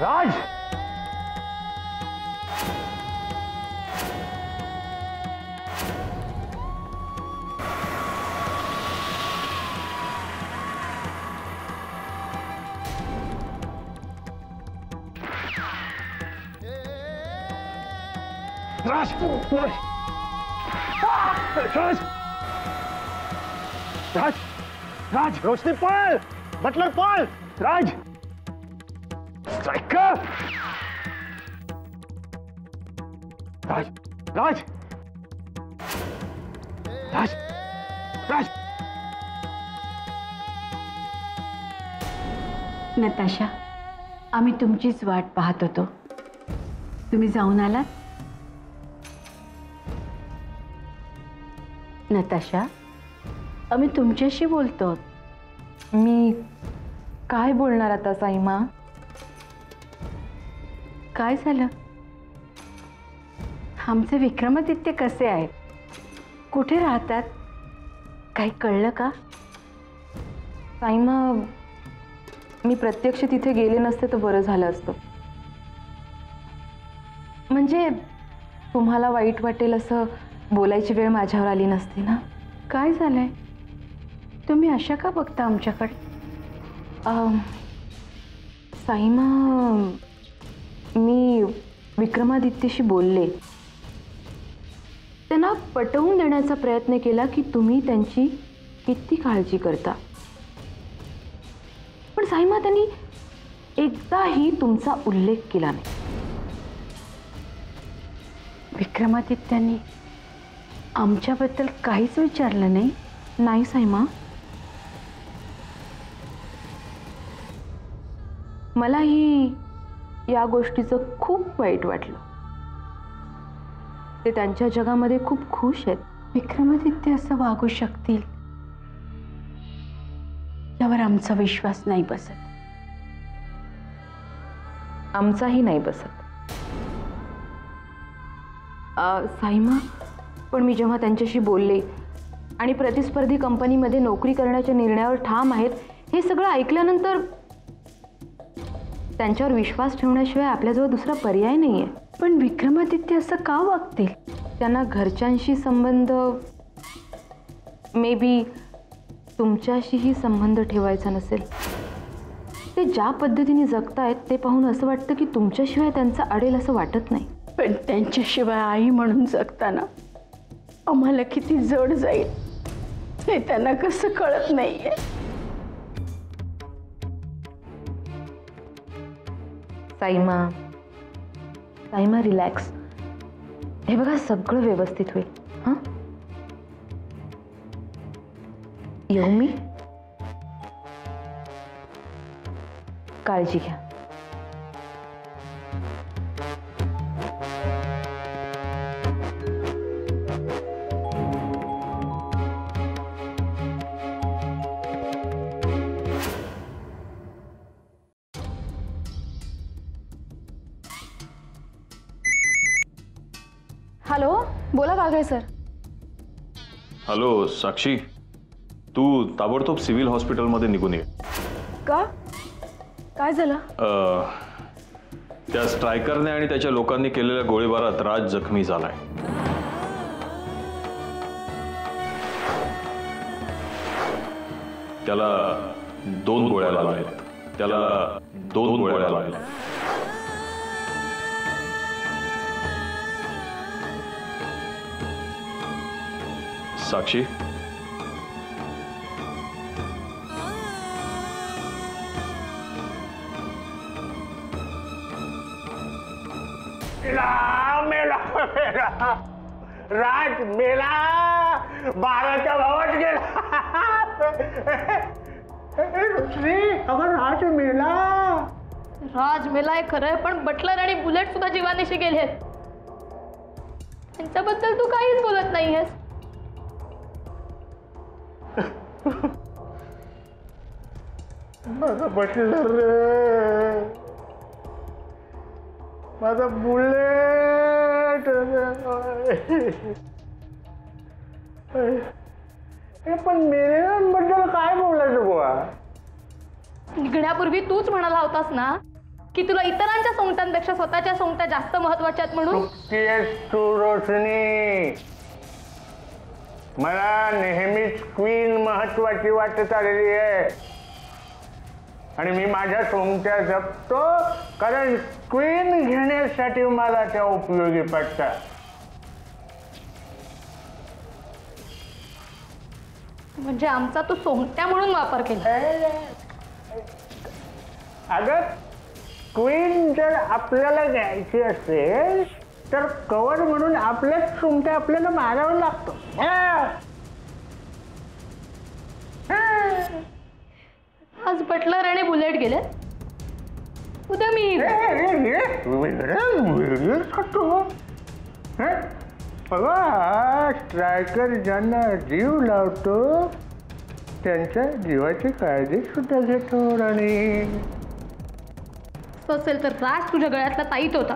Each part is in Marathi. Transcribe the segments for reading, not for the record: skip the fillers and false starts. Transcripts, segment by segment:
राज, राज, राज, राज, राज, रोशनी पळ, बटलर पळ, राज, स्ट्राइकर, राज, राज, राज, राज, नताशा, आम्ही तुमचीच वाट पाहत होतो. तुम्ही जाऊन आलात? नताशा, आम्ही तुमच्याशी बोलतो. मी काय बोलणार आता साईमा? काय झालं? आमचे विक्रमादित्य कसे आहेत? कुठे राहतात? काही कळलं का? साईमा, मी प्रत्यक्ष तिथे गेले नसते तर बरं झालं असतं. म्हणजे तुम्हाला वाईट वाटेल असं बोलायची वेळ माझ्यावर आली नसती ना. काय झालंय? तुम्ही अशा का बघता आमच्याकडे? साईमा, मी विक्रमादित्यशी बोलले. त्यांना पटवून देण्याचा प्रयत्न केला की तुम्ही त्यांची किती काळजी करता. पण साईमा, त्यांनी एकदाही तुमचा उल्लेख केला नाही. विक्रमादित्यांनी आमच्याबद्दल काहीच विचारलं नाही? नाही साईमा, मलाही या गोष्टीचं खूप वाईट वाटलं. ते त्यांच्या जगामध्ये खूप खुश आहेत. विक्रमादित्य असं वागू शकतील यावर आमचा विश्वास नाही बसत. आमचाही नाही बसत. साईमा, पण मी जेव्हा त्यांच्याशी बोलले आणि प्रतिस्पर्धी कंपनीमध्ये नोकरी करण्याच्या निर्णयावर ठाम आहेत हे सगळं ऐकल्यानंतर त्यांच्यावर विश्वास ठेवण्याशिवाय आपल्याजवळ दुसरा पर्याय नाही आहे. पण विक्रमादित्य असं का वागतील? त्यांना घरच्यांशी संबंध, मे बी तुमच्याशीही संबंध ठेवायचा नसेल. ते ज्या पद्धतीने जगतायत ते पाहून असं वाटतं की तुमच्याशिवाय त्यांचं अडेल असं वाटत नाही. पण त्यांच्याशिवाय आई म्हणून जगताना आम्हाला किती जड जाईल हे त्यांना कसं कळत नाहीये. साईमा, साईमा, रिलॅक्स. हे बघा, सगळं व्यवस्थित होईल. हां, येऊ मी? काळजी घ्या. हॅलो, बोला वाघळे सर. हॅलो साक्षी, तू ताबडतोब सिव्हिल हॉस्पिटलमध्ये निघून ये. का? काय झालं? त्या स्ट्रायकरने आणि त्याच्या लोकांनी केलेल्या गोळीबारात राज जखमी झालाय. त्याला 2 गोळ्या लागल्यात. त्याला 2 गोळ्या लागल्या. साक्षी, मेला मेला राज मेला, 12च्या भावात गेला. रोशनी, अगं राज मेला. राज मेलाय खरंय, पण बटलर आणि बुलेट सुद्धा जीवानिशी गेलेत. त्यांच्याबद्दल तू काहीच बोलत नाहीयेस. माझा बटलर रे, माझा बुलेट. पण मेलेल्यांबद्दल काय बोलायचं बुवा? निघण्यापूर्वी तूच म्हणाला होतास ना की तुला इतरांच्या सोंगट्यांपेक्षा स्वतःच्या सोंगट्या जास्त महत्वाच्या आहेत म्हणून? तू रोशनी, मला नेहमीच क्वीन महत्वाची वाटत आलेली आहे आणि मी माझ्या सोंगट्या जपतो कारण क्वीन घेण्यासाठी मला त्या उपयोगी पडतात. म्हणजे आमचा तू सोंगट्या म्हणून वापर केला? अगं क्वीन जर आपल्याला घ्यायची असेल तर कवर म्हणून आपल्याच सोंगट्या आपल्याला मारावं लागतं. आज बटलर आणि बुलेट गेले, उद्या मी. स्ट्रायकर ज्यांना जीव लावतो त्यांच्या जीवाची काळजी सुद्धा घेतो. राणी असेल तर राज तुझ्या गळ्यातला ताईत होता.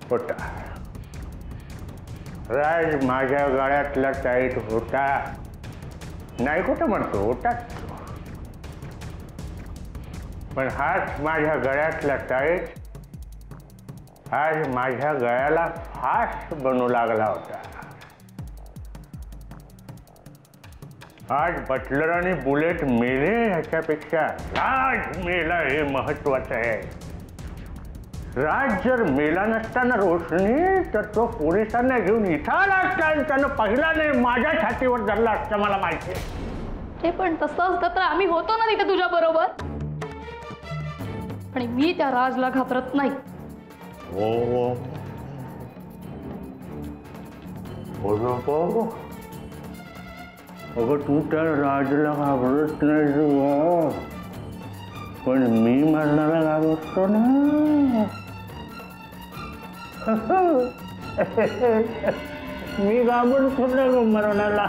होता राज माझ्या गळ्यातला टाईट होता, नाही कुठं म्हणतो होताच. पण हाच माझ्या गळ्यातला टाईट आज माझ्या गळ्याला फास बनू लागला होता. आज बटलर आणि बुलेट मेले ह्याच्यापेक्षा राज मेला हे महत्वाचं आहे. राज जर मेला नसताना रोशनी तर तो पोलिसांना घेऊन इथं आला असता आणि त्यानं पहिला नाही माझ्या छातीवर धरला असतं. मला माहिती आहे ते, पण तसं असतं तर आम्ही होतो ना तिथे तुझ्या बरोबर. आणि मी त्या राजला घाबरत नाही. हो अगं तू त्या राजला घाबरत नाही तुला, पण मी मरणाला घाबरतो ना. मी घाबरतो ना ग मरणाला.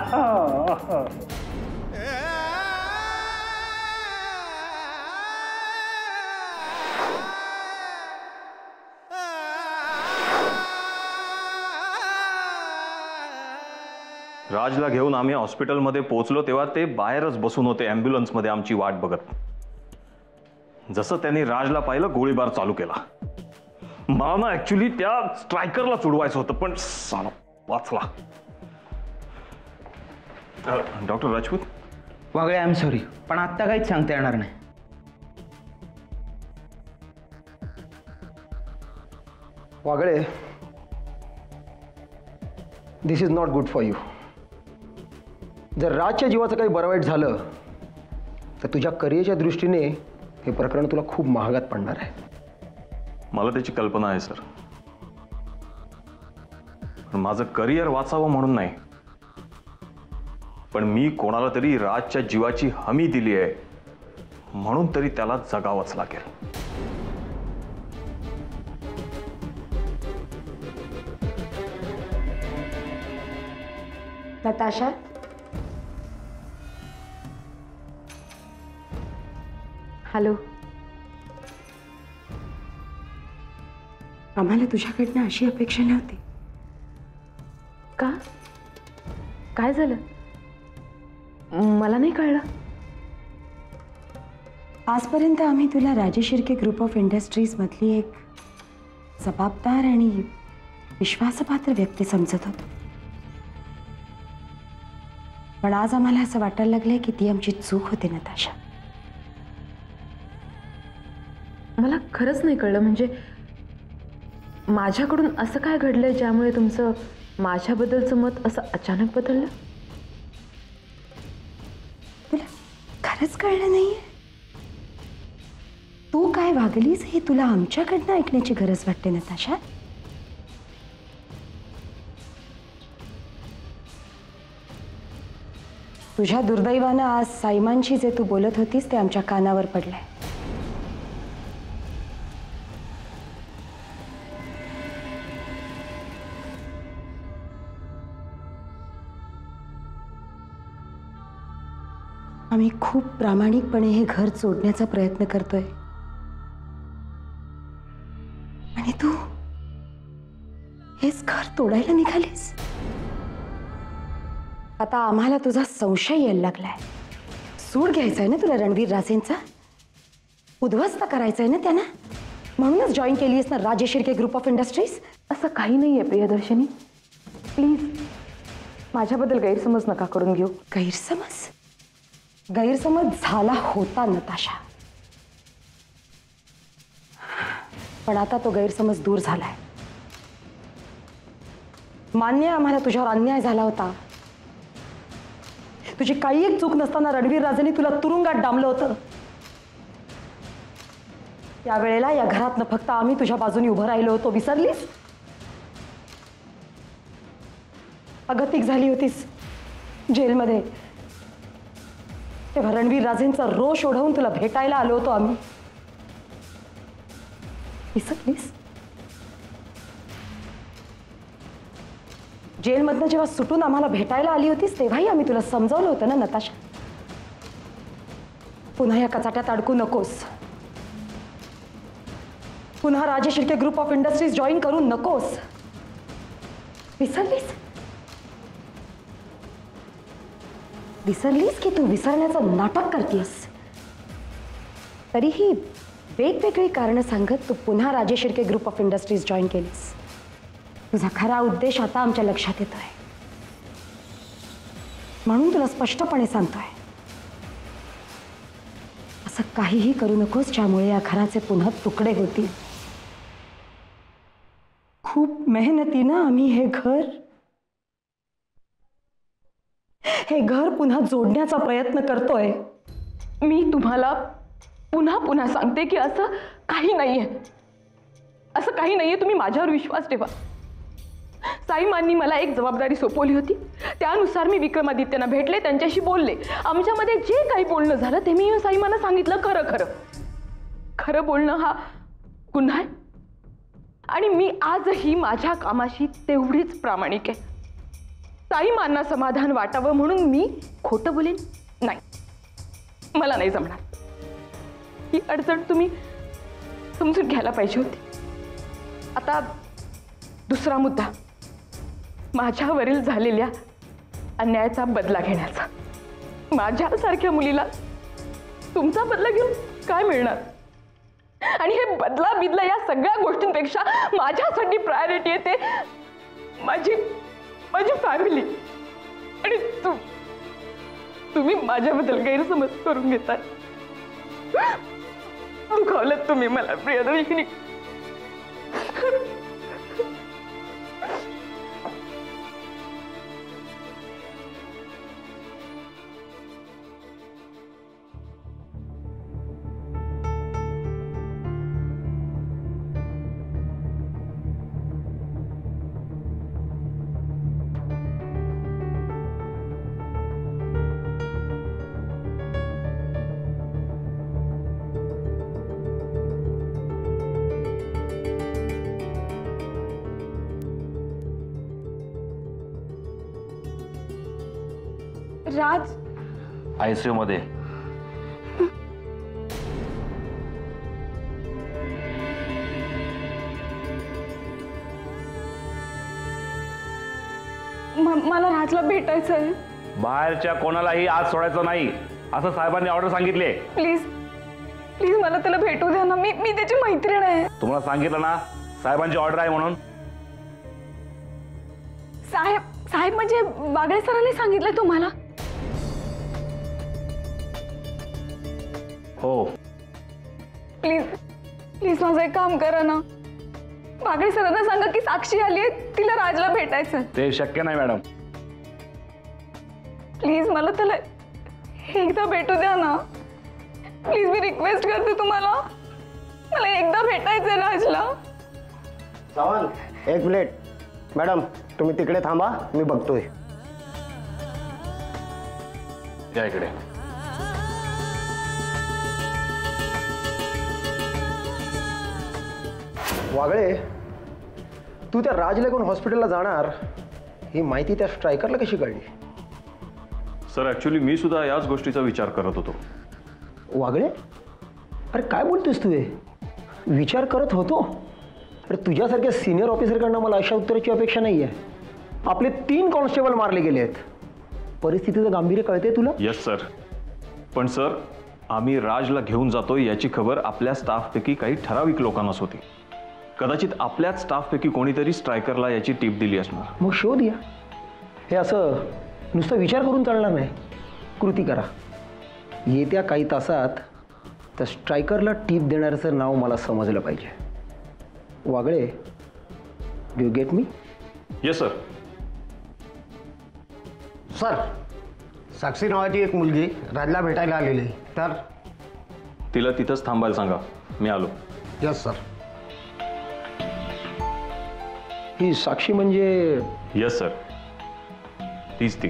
राजला घेऊन आम्ही हॉस्पिटलमध्ये पोहोचलो तेव्हा ते बाहेरच बसून होते ॲम्ब्युलन्समध्ये आमची वाट बघत. जसं त्यांनी राजला पाहिलं गोळीबार चालू केला. मला ना ऍक्च्युली त्या स्ट्रायकरला चुडवायचं होतं पण साला वाचला. Doctor Rajput. Wagle I am sorry, पण आत्ता काहीच सांगता येणार नाही. Wagle, this is not good for you. जर राजच्या जीवाचं काही बरं वाईट झालं तर तुझ्या करिअरच्या दृष्टीने हे प्रकरण तुला खूप महागात पडणार आहे. मला त्याची कल्पना आहे सर, पण माझं करिअर वाचावं म्हणून नाही, पण मी कोणाला तरी राजच्या जीवाची हमी दिली आहे म्हणून तरी त्याला जगावंच लागेल. नताशा, हॅलो. आम्हाला तुझ्याकडनं अशी अपेक्षा नव्हती. का? काय झालं? मला नाही कळलं. आजपर्यंत आम्ही तुला राजे शिर्के ग्रुप ऑफ इंडस्ट्रीज मधली एक जबाबदार आणि विश्वासपात्र व्यक्ती समजत होतो, पण आज आम्हाला असं वाटायला लागलंय की ती आमची चूक होती नताशा. मला खरंच नाही कळलं. म्हणजे माझ्याकडून असं काय घडलंय ज्यामुळे तुमचं माझ्याबद्दलचं मत असं अचानक बदललं? तुला खरंच कळलं नाहीये? तू काय वागलीस हे तुला आमच्याकडनं ऐकण्याची गरज वाटते नताशा. तुझ्या दुर्दैवानं आज साईमानशी जे तू बोलत होतीस ते आमच्या कानावर पडलंय. आम्ही खूप प्रामाणिकपणे हे घर सोडण्याचा प्रयत्न करतोय आणि तू हेच घर तोडायला निघालीस. आता आम्हाला तुझा संशय यायला लागलाय. सूड घ्यायचा आहे ना तुला रणवीर राजेंचा, उद्ध्वस्त करायचं आहे ना त्यांना, म्हणूनच जॉईन केली आहेस ना Rajesh Shirke group of industries. असं काही नाही आहे प्रियदर्शनी, प्लीज माझ्याबद्दल गैरसमज नका करून घेऊ. गैरसमज झाला होता नताशा, पण आता तो गैरसमज दूर झालाय. मान्य आहे आम्हाला तुझ्यावर अन्याय झाला होता. तुझी काही एक चूक नसताना रणवीर राजेंनी तुला तुरुंगात डांबलं होतं. त्यावेळेला या घरातनं फक्त आम्ही तुझ्या बाजूने उभं राहिलो होतो, विसरलीस? अगतिक झाली होतीस जेलमध्ये, तेव्हा रणवीर राजेंचा रोष ओढवून तुला भेटायला आलो होतो आम्ही, विसरलीस? जेलमधनं जेव्हा सुटून आम्हाला भेटायला आली होतीस तेव्हाही आम्ही तुला समजावलं होतं ना नताशा, पुन्हा या कचाट्यात अडकू नकोस, पुन्हा Rajesh Shirke group of industries join करू नकोस, विसरलीस? विसरलीस की तू विसरण्याचं नाटक करतेस? तरीही वेगवेगळी कारणं सांगत तू पुन्हा Rajesh Shirke group of industries join केलीस. तुझा खरा उद्देश आता आमच्या लक्षात येतोय, म्हणून तुला स्पष्टपणे सांगतोय, असं काहीही करू नकोस ज्यामुळे या घराचे पुन्हा तुकडे होतील. खूप मेहनतीनं आम्ही हे घर पुन्हा जोडण्याचा प्रयत्न करतोय. मी तुम्हाला पुन्हा पुन्हा सांगते की असं काही नाहीये, असं काही नाहीये. तुम्ही माझ्यावर विश्वास ठेवा. साईमांनी मला एक जबाबदारी सोपवली होती, त्यानुसार मी विक्रमादित्यांना भेटले, त्यांच्याशी बोलले. आमच्यामध्ये जे काही बोलणं झालं ते मी साईमांना सांगितलं. खरं बोलणं हा गुन्हा आहे आणि मी आजही माझ्या कामाशी तेवढीच प्रामाणिक आहे. साईमांना समाधान वाटावं म्हणून मी खोटं बोलेन नाही, मला नाही जमणार. ही अडचण तुम्ही समजून घ्यायला पाहिजे होती. आता दुसरा मुद्दा, माझ्यावरील झालेल्या अन्यायाचा बदला घेण्याचा. माझ्यासारख्या मुलीला तुमचा बदला घेऊन काय मिळणार? आणि हे बदला या सगळ्या गोष्टींपेक्षा माझ्यासाठी प्रायोरिटी आहे ते माझी फॅमिली. आणि तुम्ही माझ्याबद्दल गैरसमज करून घेताय. दुखावलं तुम्ही मला प्रियदर्शिनी. राज ICU मध्ये. मला राजला भेटायचं आहे. बाहेरच्या कोणालाही आज सोडायचं नाही असं साहेबांनी ऑर्डर सांगितले. प्लीज मला त्याला भेटू द्या ना. मी त्याची मैत्रीण आहे. तुम्हाला सांगितलं ना साहेबांची ऑर्डर आहे म्हणून. साहेब म्हणजे बागळे सरांनी सांगितलं तुम्हाला? हो. प्लीज माझं एक काम करा ना. बागळे सरांना सांगा की साक्षी आली आहे, तिला राजला भेटायचं. ते शक्य नाही मॅडम. प्लीज मला त्याला एकदा भेटू द्या ना. प्लीज मी रिक्वेस्ट करते तुम्हाला. मला एकदा भेटायचंय राजला. सावंत, एक मिनिट. मॅडम तुम्ही तिकडे थांबा, मी बघतोय. या इकडे. वागळे, तू त्या राजला घेऊन हॉस्पिटलला जाणार ही माहिती त्या स्ट्रायकरला कशी कळली? सर ॲक्च्युली मी सुद्धा याच गोष्टीचा विचार करत होतो. वागळे, अरे काय बोलतोस तू? विचार करत होतो? अरे तुझ्यासारख्या सिनियर ऑफिसरकडनं मला अशा उत्तराची अपेक्षा नाही आहे. आपले 3 कॉन्स्टेबल मारले गेले आहेत. परिस्थितीचं गांभीर्य कळते तुला? येस सर, पण सर, आम्ही राजला घेऊन जातोय याची खबर आपल्या स्टाफपैकी काही ठराविक लोकांनाच होती. कदाचित आपल्याच स्टाफपैकी कोणीतरी स्ट्रायकरला याची टीप दिली असणार. मग शोध या. हे असं नुसतं विचार करून चालणार नाही, कृती करा. येत्या काही तासात त्या स्ट्रायकरला टीप देणाऱ्याचं नाव मला समजलं पाहिजे. Wagle, do you get me? Yes sir. Sir, Sakshi नावाची एक मुलगी राजला भेटायला आलेली आहे, तर तिला तिथंच थांबायला सांगा, मी आलो. Yes sir. ही साक्षी म्हणजे? येस सर, तीच ती.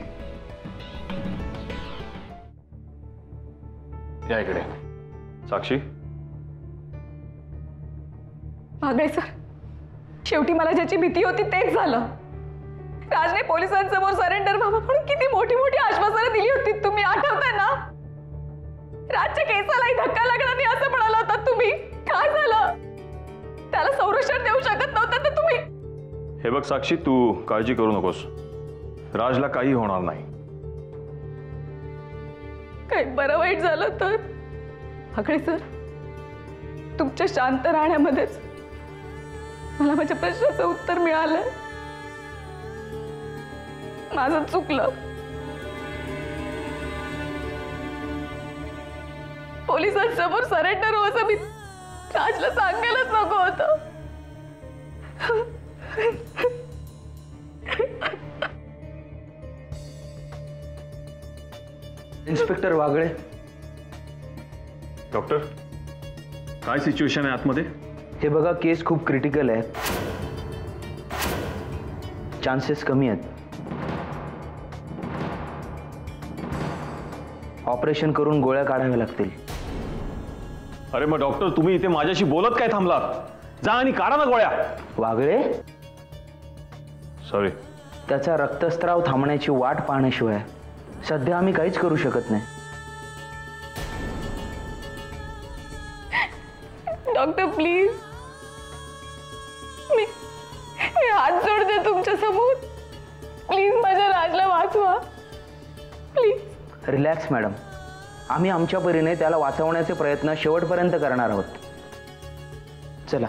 या इकडे. साक्षी. वागळे सर, शेवटी मला ज्याची भीती होती तेच झालं. राजने पोलिसांसमोर सरेंडर व्हावं म्हणून किती मोठी मोठी आश्वासनं दिली होती, तुम्ही आठवताय ना? राजच्या केसालाही धक्का लागणार नाही असं म्हणाला होता तुम्ही. काय झालं? त्याला संरक्षण देऊ शकत नव्हतं तर तुम्ही. हे बघ साक्षी, तू काळजी करू नकोस. राजला काही होणार नाही. काही बरं वाईट झालं तर? वागळे सर, तुमच्या शांत राहण्यामध्येच मला माझ्या प्रश्नाचं उत्तर मिळालं. माझं चुकलं. पोलिसांसमोर सरेंडर हो असं मी राजला सांगायलाच नको होतं. इन्स्पेक्टर वागळे. डॉक्टर, काय सिच्युएशन आहे आतमध्ये? हे बघा, केस खूप क्रिटिकल आहे. चान्सेस कमी आहेत. ऑपरेशन करून गोळ्या काढाव्या लागतील. अरे मग डॉक्टर, तुम्ही इथे माझ्याशी बोलत काय थांबलात? जा आणि काढा ना गोळ्या. वागळे, सॉरी. त्याचा रक्तस्राव थांबण्याची वाट पाहण्याशिवाय सध्या आम्ही काहीच करू शकत नाही. डॉक्टर प्लीज, मी हात जोडते तुमच्या समोर. प्लीज माझ्या राजला वाचवा, प्लीज. रिलॅक्स मॅडम, आम्ही आमच्या परीने त्याला वाचवण्याचे प्रयत्न शेवटपर्यंत करणार आहोत. चला.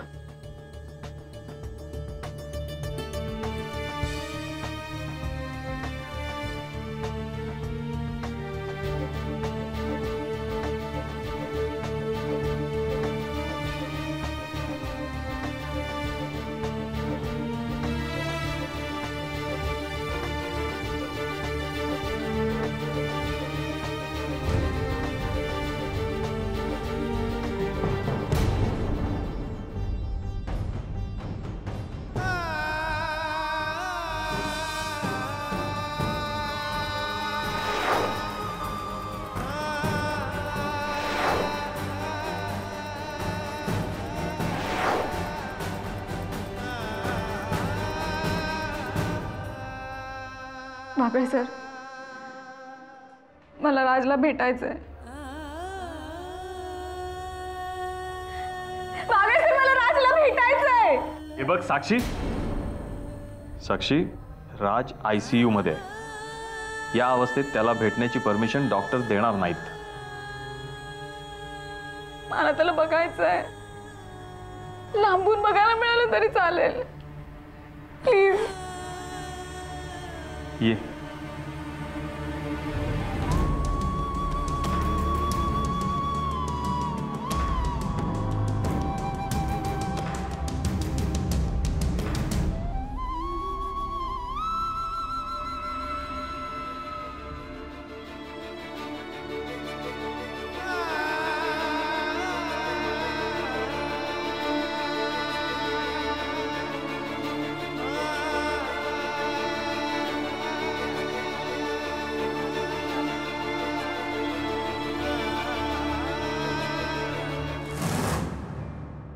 वागळे सर, मला राजला भेटायचंय. वागळे सर, मला राजला भेटायचंय. हे बघ साक्षी, साक्षी, राज ICU मध्ये आहे. या अवस्थेत त्याला भेटण्याची परमिशन डॉक्टर देणार नाहीत. मला त्याला बघायचंय. लांबून बघायला मिळालं तरी चालेल. प्लीज. ये.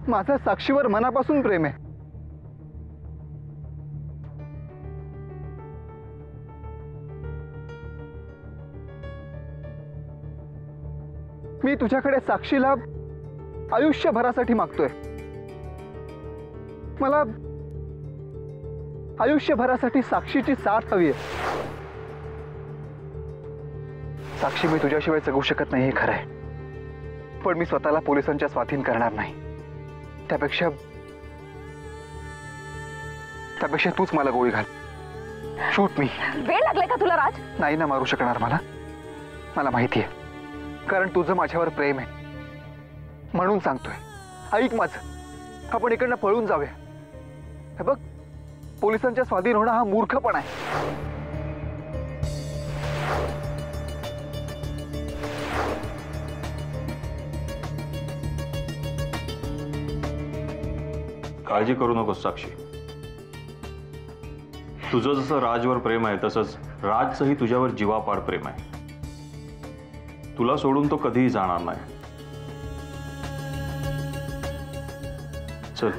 माझं साक्षीवर मनापासून प्रेम आहे. मी तुझ्याकडे साक्षीला आयुष्यभरासाठी मागतोय. मला आयुष्यभरासाठी साक्षीची साथ हवी आहे. साक्षी, मी तुझ्याशिवाय जगू शकत नाही हे खरं आहे, पण मी स्वतःला पोलिसांच्या स्वाधीन करणार नाही. त्यापेक्षा तूच मला गोळी घाल. शूट मी. वेळ लागलाय का तुला राज? नाही ना मारू शकणार मला माहिती आहे, कारण तुझं माझ्यावर प्रेम आहे म्हणून सांगतोय. ऐक माझं, आपण इकडनं पळून जाऊया. हे बघ, पोलिसांच्या स्वाधीन होणं हा मूर्खपणा आहे. काळजी करू नकोस साक्षी. तुझं जसं राजवर प्रेम आहे तसंच राजचंही तुझ्यावर जीवापाड प्रेम आहे. तुला सोडून तो कधीही जाणार नाही. चल.